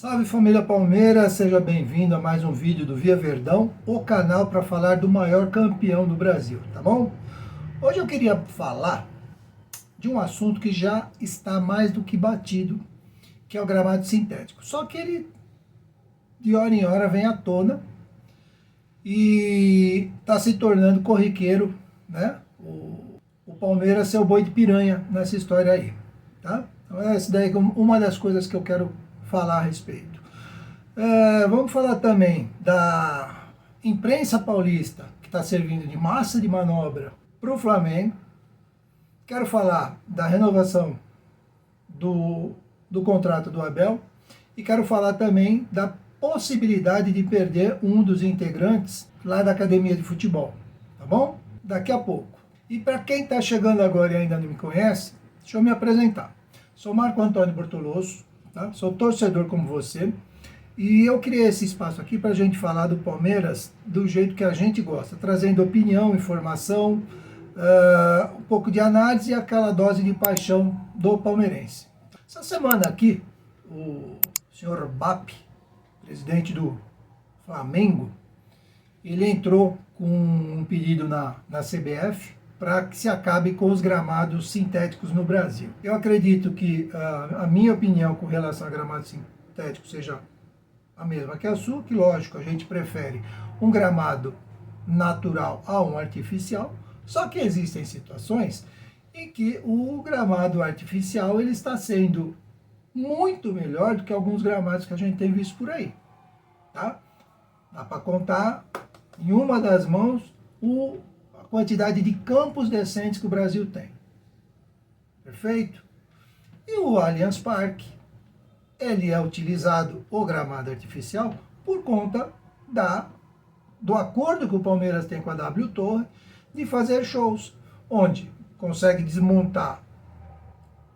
Salve família Palmeiras, seja bem-vindo a mais um vídeo do Via Verdão, o canal para falar do maior campeão do Brasil, tá bom? Hoje eu queria falar de um assunto que já está mais do que batido, que é o gramado sintético. Só que ele, de hora em hora, vem à tona e está se tornando corriqueiro, né? O Palmeiras ser o boi de piranha nessa história aí, tá? Então essa daí é uma das coisas que eu quero falar a respeito. Vamos falar também da imprensa paulista, que está servindo de massa de manobra para o Flamengo. Quero falar da renovação do contrato do Abel e quero falar também da possibilidade de perder um dos integrantes lá da academia de futebol, tá bom? Daqui a pouco. E para quem está chegando agora e ainda não me conhece, deixa eu me apresentar. Sou Marco Antônio Bortoloso, tá? Sou torcedor como você e eu criei esse espaço aqui para a gente falar do Palmeiras do jeito que a gente gosta, trazendo opinião, informação, um pouco de análise e aquela dose de paixão do palmeirense. Essa semana aqui, o senhor Bap, presidente do Flamengo, ele entrou com um pedido na CBF para que se acabe com os gramados sintéticos no Brasil. Eu acredito que a minha opinião com relação a gramados sintéticos seja a mesma que a sua, que lógico, a gente prefere um gramado natural a um artificial, só que existem situações em que o gramado artificial ele está sendo muito melhor do que alguns gramados que a gente tem visto por aí, tá? Dá para contar em uma das mãos a quantidade de campos decentes que o Brasil tem. Perfeito? E o Allianz Parque, ele é utilizado, o gramado artificial, por conta do acordo que o Palmeiras tem com a W Torre de fazer shows, onde consegue desmontar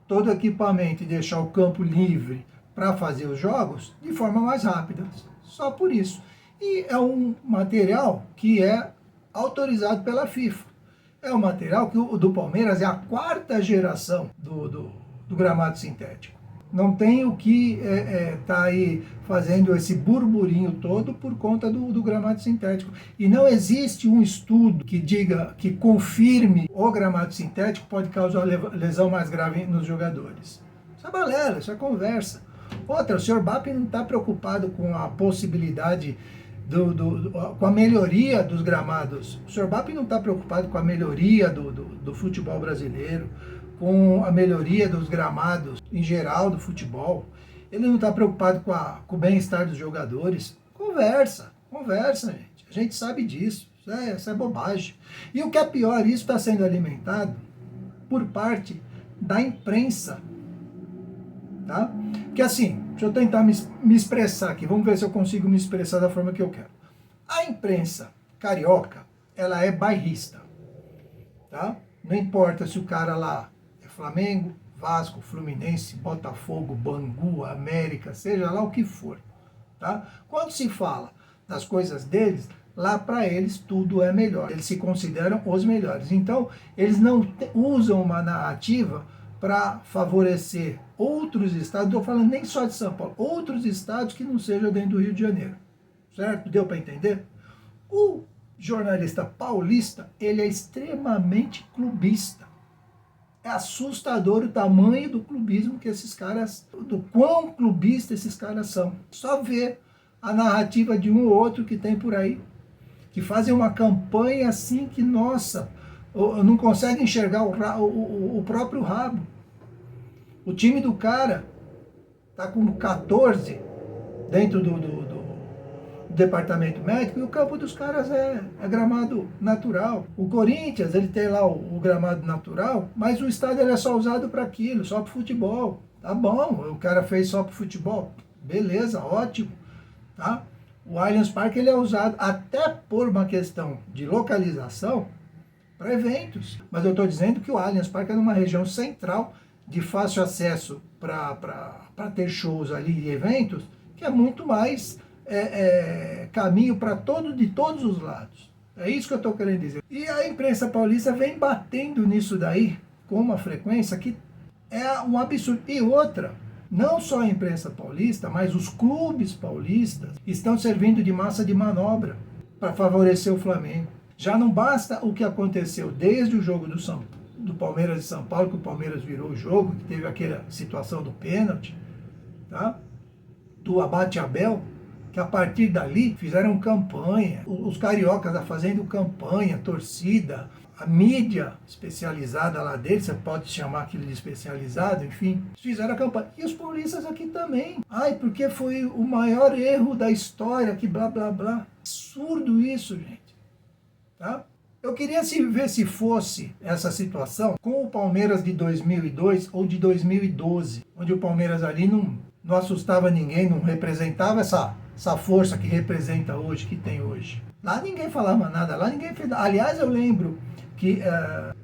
todo o equipamento e deixar o campo livre para fazer os jogos de forma mais rápida. Só por isso. E é um material que é autorizado pela FIFA. É um material que o do Palmeiras é a quarta geração do gramado sintético. Não tem o que tá aí fazendo esse burburinho todo por conta do gramado sintético. E não existe um estudo que diga, que confirme o gramado sintético pode causar lesão mais grave nos jogadores. Isso é balela, isso é conversa. Outra, o senhor Bap não está preocupado com a possibilidade com a melhoria dos gramados. O senhor Bap não está preocupado com a melhoria do futebol brasileiro, com a melhoria dos gramados em geral do futebol. Ele não está preocupado com o bem-estar dos jogadores. Conversa, gente. A gente sabe disso. Isso é bobagem. E o que é pior, isso está sendo alimentado por parte da imprensa. Tá? Porque assim, deixa eu tentar me expressar aqui, vamos ver se eu consigo me expressar da forma que eu quero. A imprensa carioca, ela é bairrista, tá? Não importa se o cara lá é Flamengo, Vasco, Fluminense, Botafogo, Bangu, América, seja lá o que for, tá? Quando se fala das coisas deles, lá para eles tudo é melhor, eles se consideram os melhores. Então, eles não usam uma narrativa para favorecer outros estados, não estou falando nem só de São Paulo, outros estados que não sejam dentro do Rio de Janeiro, certo? Deu para entender? O jornalista paulista, ele é extremamente clubista. É assustador o tamanho do clubismo que esses caras, do quão clubista esses caras são. Só ver a narrativa de um ou outro que tem por aí, que fazem uma campanha assim que, nossa, não consegue enxergar o próprio rabo. O time do cara tá com 14 dentro do departamento médico e o campo dos caras é gramado natural. O Corinthians, ele tem lá o gramado natural, mas o estádio ele é só usado para aquilo, só para futebol. Tá bom, o cara fez só para futebol. Beleza, ótimo. Tá? O Allianz Parque ele é usado até por uma questão de localização para eventos. Mas eu estou dizendo que o Allianz Parque é numa região central de fácil acesso para ter shows ali e eventos, que é muito mais caminho para de todos os lados. É isso que eu estou querendo dizer. E a imprensa paulista vem batendo nisso daí com uma frequência que é um absurdo. E outra, Não só a imprensa paulista, mas os clubes paulistas estão servindo de massa de manobra para favorecer o Flamengo. Já não basta o que aconteceu desde o jogo do Palmeiras e São Paulo, que o Palmeiras virou o jogo, que teve aquela situação do pênalti, tá? Do Abate Abel, que a partir dali fizeram campanha, os cariocas fazendo campanha, torcida, a mídia especializada lá deles, você pode chamar aquilo de especializado, enfim, fizeram a campanha. E os paulistas aqui também. Ai, porque foi o maior erro da história, que blá, blá, blá. Absurdo isso, gente. Tá? Eu queria ver se fosse essa situação com o Palmeiras de 2002 ou de 2012, onde o Palmeiras ali não assustava ninguém, não representava essa força que representa hoje, que tem hoje. Lá ninguém falava nada, lá ninguém fez nada. Aliás, eu lembro que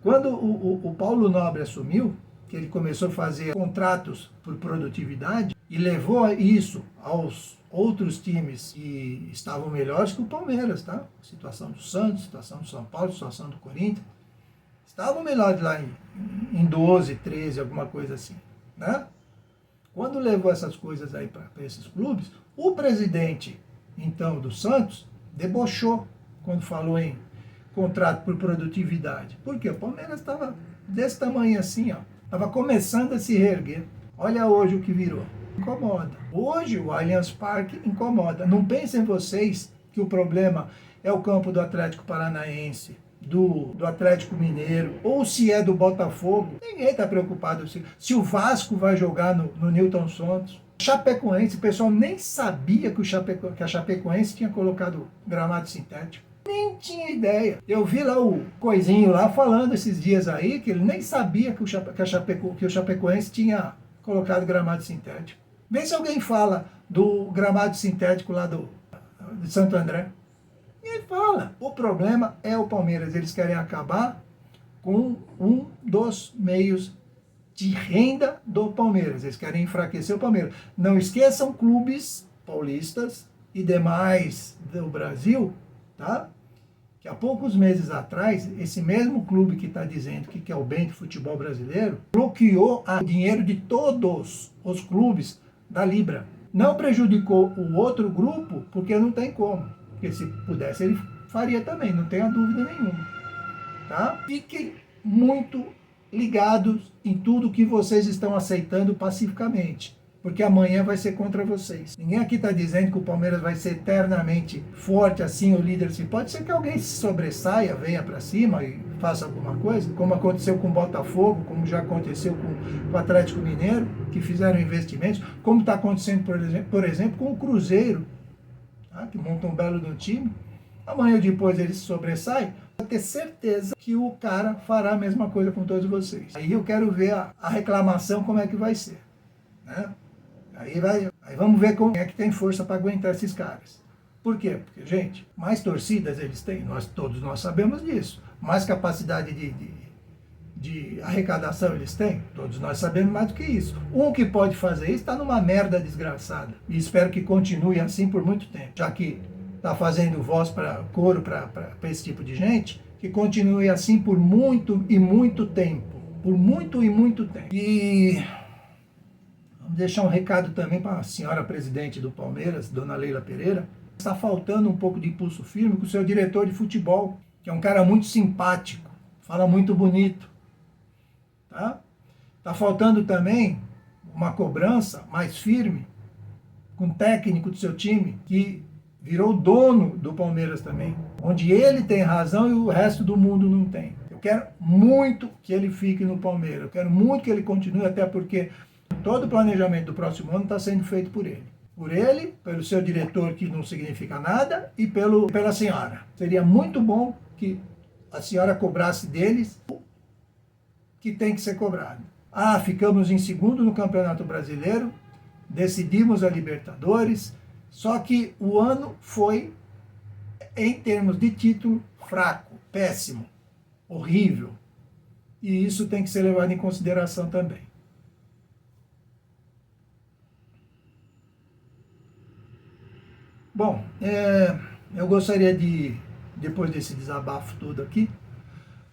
quando o Paulo Nobre assumiu, que ele começou a fazer contratos por produtividade e levou isso aos outros times que estavam melhores que o Palmeiras, tá? A situação do Santos, a situação do São Paulo, a situação do Corinthians, estavam melhores lá em 12, 13, alguma coisa assim, né? Quando levou essas coisas aí para esses clubes, o presidente, então, do Santos, debochou quando falou em contrato por produtividade. Por quê? O Palmeiras estava desse tamanho assim, ó. Estava começando a se reerguer. Olha hoje o que virou. Incomoda. Hoje o Allianz Parque incomoda. Não pensem vocês que o problema é o campo do Atlético Paranaense, do Atlético Mineiro, ou se é do Botafogo. Ninguém está preocupado se o Vasco vai jogar no Newton Santos. Chapecoense, o pessoal nem sabia que a Chapecoense tinha colocado gramado sintético. Nem tinha ideia. Eu vi lá o Coisinho lá falando esses dias aí que ele nem sabia que o Chapecoense tinha colocado gramado sintético. Vê se alguém fala do gramado sintético lá de Santo André. Ninguém fala. O problema é o Palmeiras. Eles querem acabar com um dos meios de renda do Palmeiras. Eles querem enfraquecer o Palmeiras. Não esqueçam clubes paulistas e demais do Brasil, tá? Que há poucos meses atrás, esse mesmo clube que está dizendo que quer o bem do futebol brasileiro, bloqueou o dinheiro de todos os clubes da Libra. Não prejudicou o outro grupo, porque não tem como. Porque se pudesse, ele faria também, não tenha dúvida nenhuma. Tá? Fiquem muito ligados em tudo que vocês estão aceitando pacificamente, porque amanhã vai ser contra vocês. Ninguém aqui está dizendo que o Palmeiras vai ser eternamente forte assim, o líder. Assim. Pode ser que alguém se sobressaia, venha para cima e faça alguma coisa, como aconteceu com o Botafogo, como já aconteceu com o Atlético Mineiro, que fizeram investimentos, como está acontecendo, por exemplo, com o Cruzeiro, tá? Que monta um belo do time. Amanhã ou depois ele se sobressai, eu ter certeza que o cara fará a mesma coisa com todos vocês. Aí eu quero ver a reclamação, como é que vai ser. Né? Aí vamos ver como é que tem força para aguentar esses caras. Por quê? Porque, gente, mais torcidas eles têm, todos nós sabemos disso. Mais capacidade de arrecadação eles têm, todos nós sabemos mais do que isso. Um que pode fazer isso está numa merda desgraçada. E espero que continue assim por muito tempo. Já que está fazendo voz para coro para esse tipo de gente, que continue assim por muito e muito tempo. Por muito e muito tempo. E vamos deixar um recado também para a senhora presidente do Palmeiras, dona Leila Pereira. Está faltando um pouco de impulso firme com o seu diretor de futebol, que é um cara muito simpático, fala muito bonito. Tá? Tá faltando também uma cobrança mais firme com o técnico do seu time, que virou dono do Palmeiras também, onde ele tem razão e o resto do mundo não tem. Eu quero muito que ele fique no Palmeiras, eu quero muito que ele continue, até porque todo o planejamento do próximo ano está sendo feito por ele. Por ele, pelo seu diretor, que não significa nada, e pela senhora. Seria muito bom que a senhora cobrasse deles o que tem que ser cobrado. Ah, ficamos em segundo no Campeonato Brasileiro, decidimos a Libertadores, só que o ano foi, em termos de título, fraco, péssimo, horrível. E isso tem que ser levado em consideração também. Bom, eu gostaria de, depois desse desabafo todo aqui,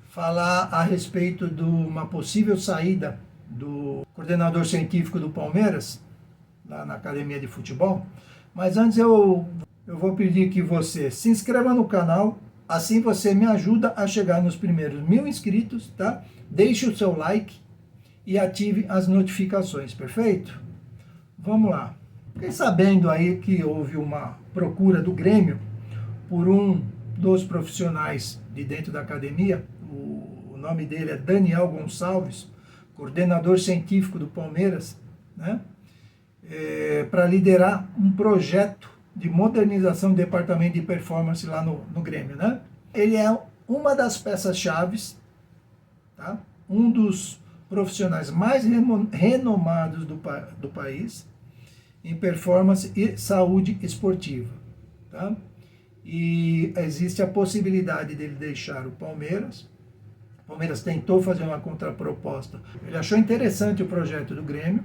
falar a respeito de uma possível saída do coordenador científico do Palmeiras, lá na academia de futebol. Mas antes eu vou pedir que você se inscreva no canal, assim você me ajuda a chegar nos primeiros 1000 inscritos, tá? Deixe o seu like e ative as notificações, perfeito? Vamos lá. Fiquei sabendo aí que houve uma procura do Grêmio por um dos profissionais de dentro da academia, o nome dele é Daniel Gonçalves, coordenador científico do Palmeiras, né? Para liderar um projeto de modernização do departamento de performance lá no Grêmio, né? Ele é uma das peças-chave, tá? Um dos profissionais mais renomados do país em performance e saúde esportiva, tá? E existe a possibilidade dele deixar o Palmeiras. O Palmeiras tentou fazer uma contraproposta. Ele achou interessante o projeto do Grêmio,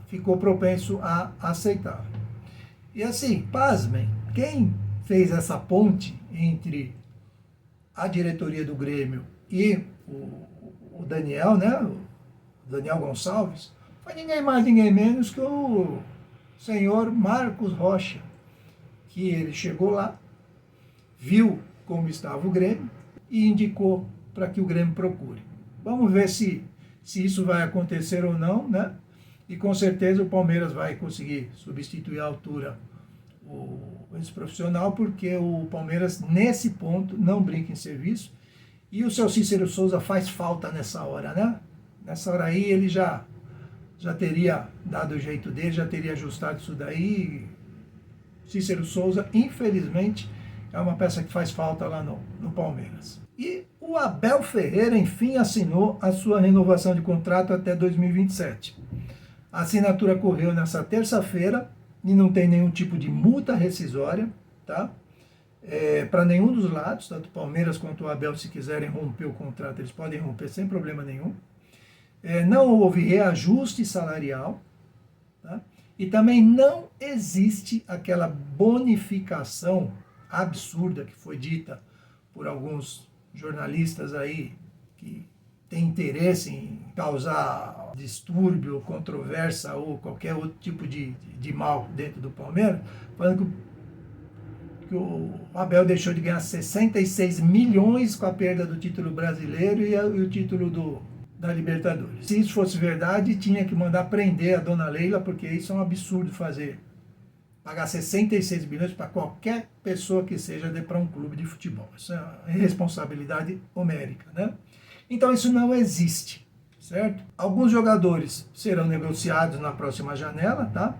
ficou propenso a aceitar. E assim, pasmem, quem fez essa ponte entre a diretoria do Grêmio e o Daniel, né? O Daniel Gonçalves, foi ninguém mais, ninguém menos que o senhor Marcos Rocha, que ele chegou lá, viu como estava o Grêmio e indicou para que o Grêmio procure. Vamos ver se isso vai acontecer ou não, né? E com certeza o Palmeiras vai conseguir substituir à altura esse profissional, porque o Palmeiras, nesse ponto, não brinca em serviço. E o seu Cícero Souza faz falta nessa hora, né? Nessa hora aí ele já teria dado o jeito dele, já teria ajustado isso daí. Cícero Souza, infelizmente, é uma peça que faz falta lá no Palmeiras. E o Abel Ferreira, enfim, assinou a sua renovação de contrato até 2027. A assinatura ocorreu nessa terça-feira e não tem nenhum tipo de multa rescisória, tá? Para nenhum dos lados, tanto o Palmeiras quanto o Abel, se quiserem romper o contrato, eles podem romper sem problema nenhum. Não houve reajuste salarial, tá? E também não existe aquela bonificação absurda que foi dita por alguns jornalistas aí que têm interesse em causar distúrbio, controvérsia ou qualquer outro tipo de mal dentro do Palmeiras, falando que o Abel deixou de ganhar 66 milhões com a perda do título brasileiro e o título da Libertadores. Se isso fosse verdade, tinha que mandar prender a dona Leila, porque isso é um absurdo fazer. Pagar 66 milhões para qualquer pessoa que seja para um clube de futebol. Isso é uma irresponsabilidade homérica, né? Então isso não existe, certo? Alguns jogadores serão negociados na próxima janela, tá?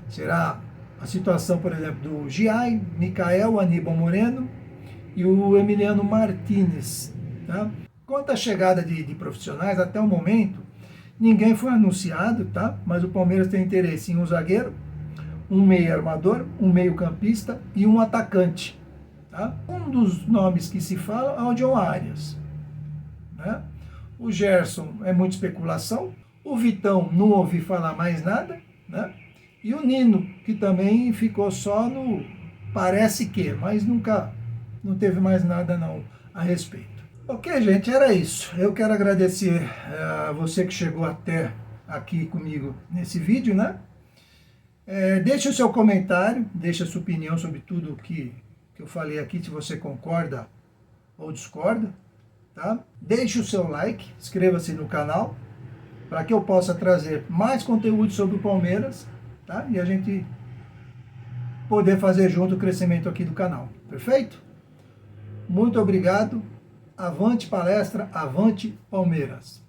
Será a situação, por exemplo, do Giai, Micael, Aníbal Moreno e o Emiliano Martínez, tá? Quanto à chegada de profissionais, até o momento, ninguém foi anunciado, tá? Mas o Palmeiras tem interesse em um zagueiro, um meio armador, um meio campista e um atacante, tá? Um dos nomes que se fala é o John Arias, né? O Gerson é muita especulação, o Vitão não ouvi falar mais nada, né? E o Nino, que também ficou só no parece que, mas não teve mais nada não a respeito. Ok, gente, era isso. Eu quero agradecer a você que chegou até aqui comigo nesse vídeo, né? Deixe o seu comentário, deixe a sua opinião sobre tudo que eu falei aqui, se você concorda ou discorda, tá? Deixe o seu like, inscreva-se no canal, para que eu possa trazer mais conteúdo sobre o Palmeiras, tá? E a gente poder fazer junto o crescimento aqui do canal, perfeito? Muito obrigado, avante palestra, avante Palmeiras!